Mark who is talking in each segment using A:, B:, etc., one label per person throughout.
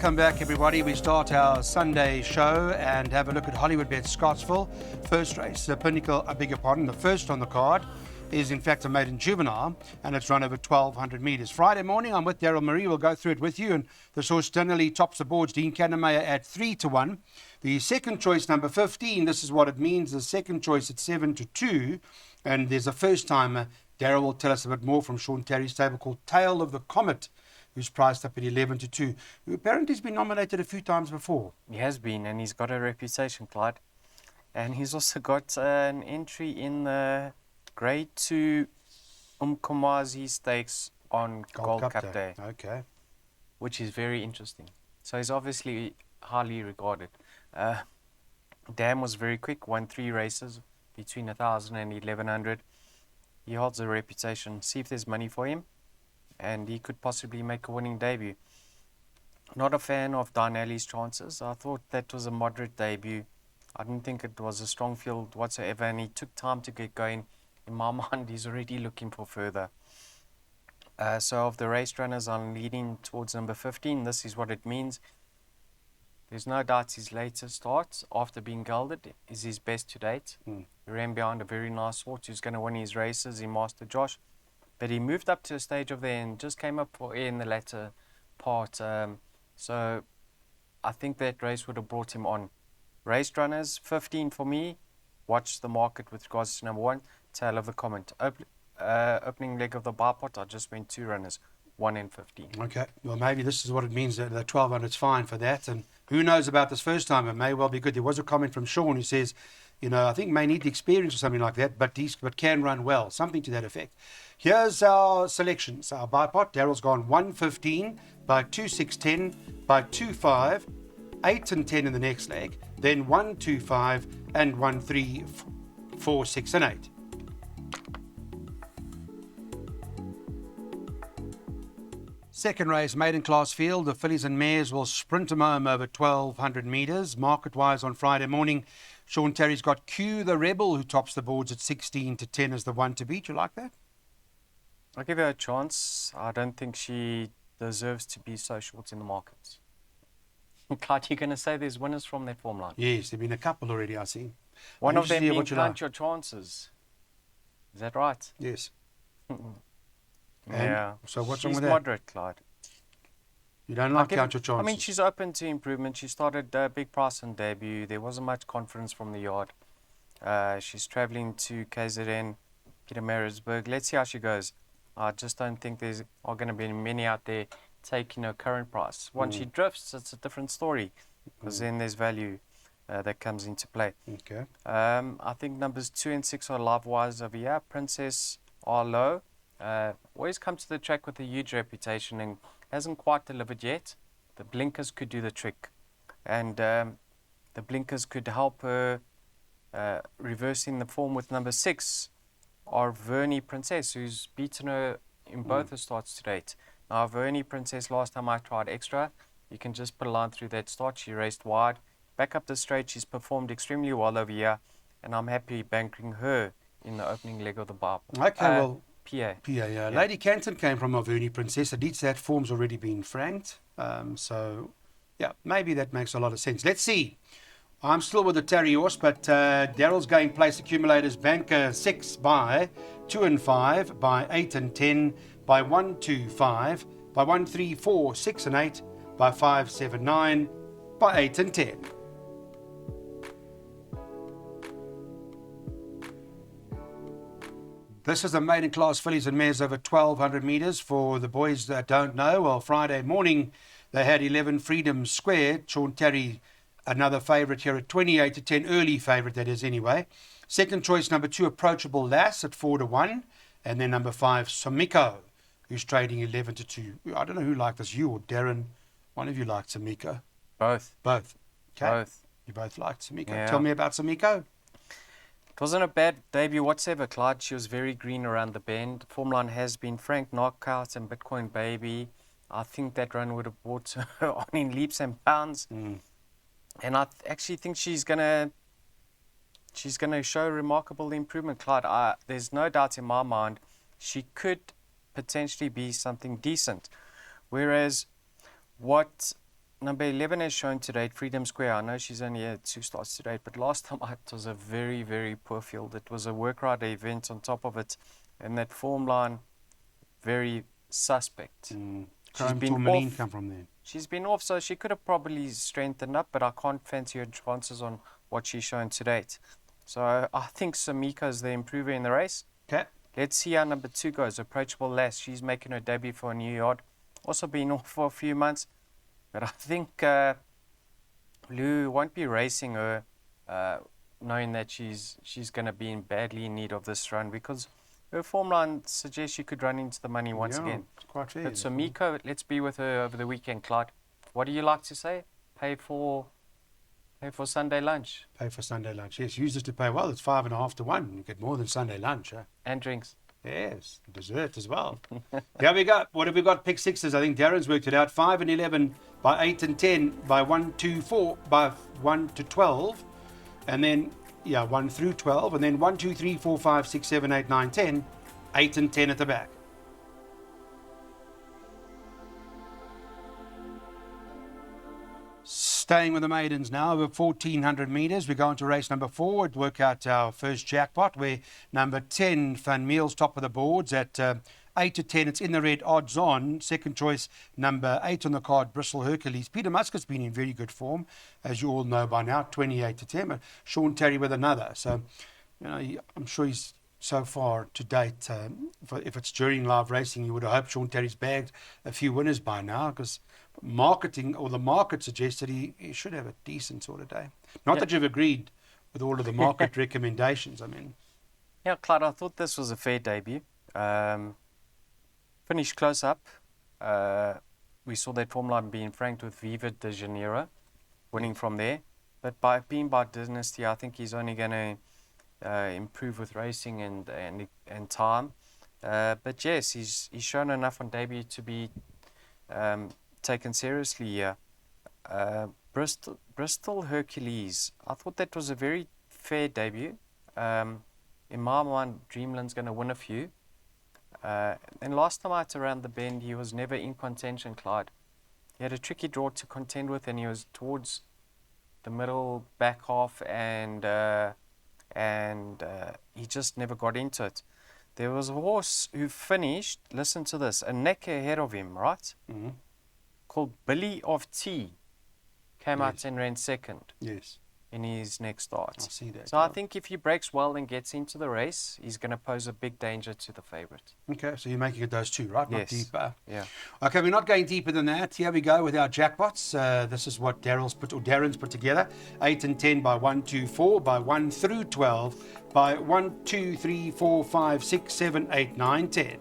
A: Welcome back, everybody. We start our Sunday show and have a look at Hollywoodbet Scottsville. First race, Pinnacle, the first on the card is in fact a maiden juvenile, and it's run over 1,200 metres. Friday morning, I'm with Daryl Marie. We'll go through it with you, and the horse generally tops the boards. Dean Kannemeyer at 3-1. The second choice, number 15, this is what it means. The second choice at 7-2, and there's a first timer. Daryl will tell us a bit more from Sean Terry's stable called Tail of the Comet, who's priced up at 11-2, who apparently has been nominated a few times before.
B: He has been, and he's got a reputation, Clyde. And he's also got an entry in the Grade 2 Umkomazi Stakes on Gold Cup Day.
A: Okay.
B: Which is very interesting. So he's obviously highly regarded. Dam was very quick, won 3 races between 1,000 and 1,100. He holds a reputation. See if there's money for him, and he could possibly make a winning debut. Not a fan of Darnelli's chances. I thought that was a moderate debut. I didn't think it was a strong field whatsoever, and he took time to get going. In my mind, he's already looking for further. So of the race runners, I'm leading towards number 15. This is what it means. There's no doubt his latest start after being gelded is his best to date. He ran behind a very nice horse who's going to win his races in Master Josh. But he moved up to a stage of there and just came up for air in the latter part. So I think that race would have brought him on. Race runners, 15 for me. Watch the market with regards to number 1. Tail of the Comet. Opening leg of the bar pot, I just went 2 runners, 1 and 15.
A: Okay, well maybe this is what it means, that the 1,200's fine for that, and who knows about this first time, it may well be good. There was a comment from Sean who says, I think may need the experience or something like that, but can run well, something to that effect. Here's our selections. Our buy pot, Daryl's gone 1-15, by 2-6-10, by 2-5, 8 and 10 in the next leg, then 1-2-5, and 1-3, 4, 6 and 8. Second race, maiden class field. The fillies and mares will sprint them home over 1,200 metres. Market-wise on Friday morning, Sean Terry's got Q the Rebel, who tops the boards at 16-10 as the one to beat. You like that?
B: I'll give her a chance. I don't think she deserves to be so short in the markets. Clyde, you're going to say there's winners from that form line?
A: Yes, there have been a couple already, I see.
B: One of them being Count Your Chances. Is that right?
A: Yes.
B: Yeah.
A: So what's wrong with
B: that? She's moderate, Clyde.
A: You don't like Count Your Chances?
B: I mean, she's open to improvement. She started big price on debut. There wasn't much confidence from the yard. She's travelling to KZN, Pietermaritzburg. Let's see how she goes. I just don't think there's are going to be many out there taking her current price. Once she drifts, it's a different story, because then there's value that comes into play.
A: Okay.
B: I think numbers 2 and 6 are live-wise over here. Princess are low. Always comes to the track with a huge reputation and hasn't quite delivered yet. The blinkers could do the trick, and the blinkers could help her reversing the form with number 6, Arvernie Princess, who's beaten her in both her starts to date. Now, Arvernie Princess, last time I tried extra, you can just put a line through that start. She raced wide, back up the straight. She's performed extremely well over here, and I'm happy banking her in the opening leg of the bar.
A: Okay, well,
B: PA.
A: Yeah. Lady Canton came from Arvernie Princess. At least that form's already been franked. So, yeah, maybe that makes a lot of sense. Let's see. I'm still with the Terry horse, but Daryl's going place accumulators. Banker 6 by 2 and 5, by 8 and 10, by 1, 2, 5, by 1, 3, 4, 6 and 8, by 5, 7, 9, by 8 and 10. This is the maiden class fillies and mares over 1,200 metres. For the boys that don't know, well, Friday morning they had 11 Freedom Square. Sean Terry, another favourite here at 28-10, early favourite that is anyway. Second choice, number 2, Approachable Lass at 4-1. And then number 5, Samiko, who's trading 11-2. I don't know who liked this, you or Darren. One of you liked Samiko.
B: Both.
A: Okay.
B: Both.
A: You both liked Samiko.
B: Yeah.
A: Tell me about Samiko.
B: It wasn't a bad debut whatsoever, Clyde. She was very green around the bend. Form line has been Frank Knockout and Bitcoin Baby. I think that run would have brought her on in leaps and bounds. And I actually think she's gonna show remarkable improvement, Clyde. There's no doubt in my mind she could potentially be something decent. Whereas what number 11 has shown to date, Freedom Square. I know she's only had 2 starts to date, but last time it was a very, very poor field. It was a work rider event on top of it, and that form line, very suspect.
A: Chrome
B: been
A: Tourmaline
B: off.
A: come from there.
B: She's been off, so she could have probably strengthened up, but I can't fancy her chances on what she's shown to date. So I think Samika is the improver in the race.
A: Okay.
B: Let's see how number 2 goes. Approachable Lass. She's making her debut for a new yard. Also been off for a few months. But I think Lou won't be racing her knowing that she's going to be badly in need of this run, because her form line suggests she could run into the money once again.
A: It's quite fair.
B: But Samiko, let's be with her over the weekend, Clyde. What do you like to say? Pay for Sunday lunch.
A: Pay for Sunday lunch. Yes, use this to pay well. It's 5.5 to 1. You get more than Sunday lunch.
B: And drinks.
A: Yes, dessert as well. Here we go. What have we got? Pick sixes. I think Darren's worked it out. 5 and 11 by 8 and 10 by 1, 2, 4 by 1 to 12. And then, 1 through 12. And then 1, 2, 3, 4, 5, 6, 7, 8, 9, 10. 8 and 10 at the back. Staying with the maidens now, over 1,400 metres. We go on to race number 4. It work out our first jackpot, where number 10, Van Meel's top of the boards at 8 to 10. It's in the red, odds on. Second choice, number 8 on the card, Bristol Hercules. Peter Muscat's been in very good form, as you all know by now, 28 to 10. But Sean Terry with another. So, I'm sure he's so far to date, if it's during live racing, you would have hoped Sean Terry's bagged a few winners by now, because marketing or the market suggests that he should have a decent sort of day. Not that you've agreed with all of the market recommendations. I mean,
B: yeah, Clyde, I thought this was a fair debut. Finished close up. We saw that form line being franked with Viva de Janeiro, winning from there. But by Dynasty, I think he's only going to improve with racing and time. But yes, he's shown enough on debut to be taken seriously here. Bristol Hercules, I thought that was a very fair debut. In my mind, Dreamland's going to win a few. And last time out around the bend, he was never in contention, Clyde. He had a tricky draw to contend with, and he was towards the middle, back half, and he just never got into it. There was a horse who finished, listen to this, a neck ahead of him, right?
A: Mm-hmm.
B: Called Billy of Tea. Came out and ran second.
A: Yes.
B: In his next start.
A: I see that.
B: So I think if he breaks well and gets into the race, he's going to pose a big danger to the favourite.
A: Okay, so you're making it those two, right?
B: Yes.
A: Not deeper.
B: Yeah.
A: Okay, we're not going deeper than that. Here we go with our jackpots. This is what Darren's put together. 8 and 10 by 1, 2, 4, by 1 through 12, by 1, 2, 3, 4, 5, 6, 7, 8, 9, 10.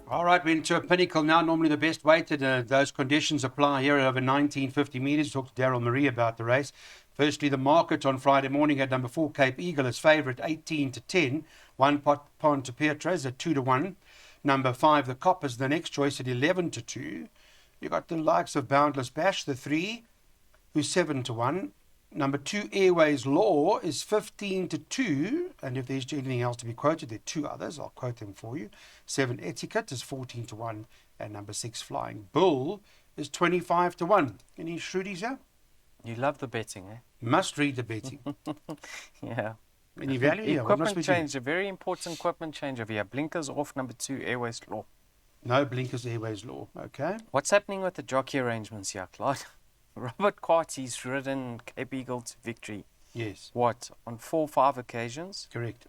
A: All right, we're into a pinnacle now. Normally the best weighted. Those conditions apply here over 1950 metres. Talked to Daryl Marie about the race. Firstly, the market on Friday morning at number 4, Cape Eagle, is favourite 18 to 10. 1 Ponte Pietra is at 2 to 1. Number 5, the Coppers, the next choice at 11 to 2. You got the likes of Boundless Bash, the 3, who's 7 to 1. Number 2, Airways Law, is 15 to 2. And if there's anything else to be quoted, there are 2 others. I'll quote them for you. 7, Etiquette, is 14 to 1. And number 6, Flying Bull, is 25 to 1. Any shrewdies here?
B: You love the betting, eh?
A: Must read the betting.
B: Yeah.
A: Any value here? What must
B: Equipment
A: we do?
B: change, a very important equipment change over here. Blinkers off, number 2, Airways Law.
A: No blinkers, Airways Law. Okay.
B: What's happening with the jockey arrangements here, Clyde? Robert Carty's ridden Cape Eagle to victory.
A: Yes.
B: What? On 4 or 5 occasions?
A: Correct.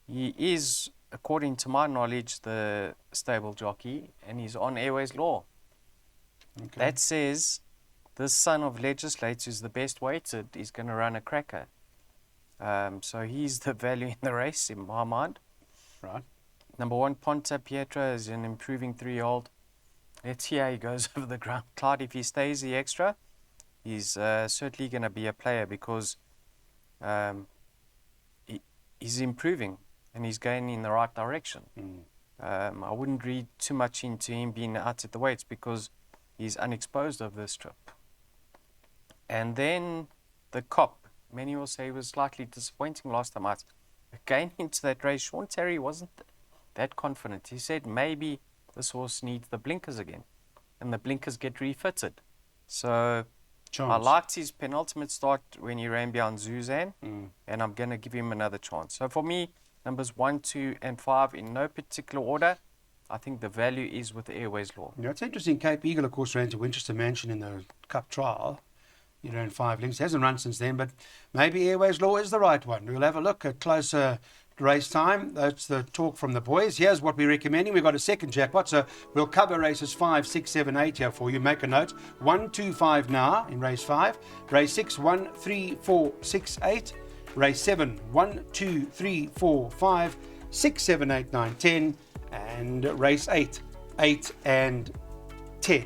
B: He is, according to my knowledge, the stable jockey, and he's on Airways Law.
A: Okay.
B: That says this son of legislators, who's the best weighted, is going to run a cracker. So he's the value in the race, in my mind.
A: Right.
B: Number 1, Ponte Pietra, is an improving 3-year-old. Let's see how he goes over the ground. Clyde, if he stays the extra, he's certainly going to be a player, because he's improving and he's going in the right direction. I wouldn't read too much into him being out at the weights, because he's unexposed of this trip. And then the Cop. Many will say he was slightly disappointing last time out. Again into that race, Sean Terry wasn't that confident. He said maybe this horse needs the blinkers again, and the blinkers get refitted. So
A: Chance.
B: I liked his penultimate start when he ran behind Zuzan, and I'm going to give him another chance. So for me, numbers 1, 2, and 5 in no particular order. I think the value is with Airways Law.
A: Yeah, it's interesting. Cape Eagle, of course, ran to Winchester Mansion in the Cup trial. He ran 5 lengths. Hasn't run since then, but maybe Airways Law is the right one. We'll have a look at closer race time. That's the talk from the boys. Here's what we're recommending. We've got a second jackpot, so we'll cover races 5, 6, 7, 8 here for you. Make a note. 1, 2, 5 now in race 5. Race 6, 1, 3, 4, 6, 8. Race 7, 1, 2, 3, 4, 5, 6, 7, 8, 9, 10. And race 8, 8 and 10.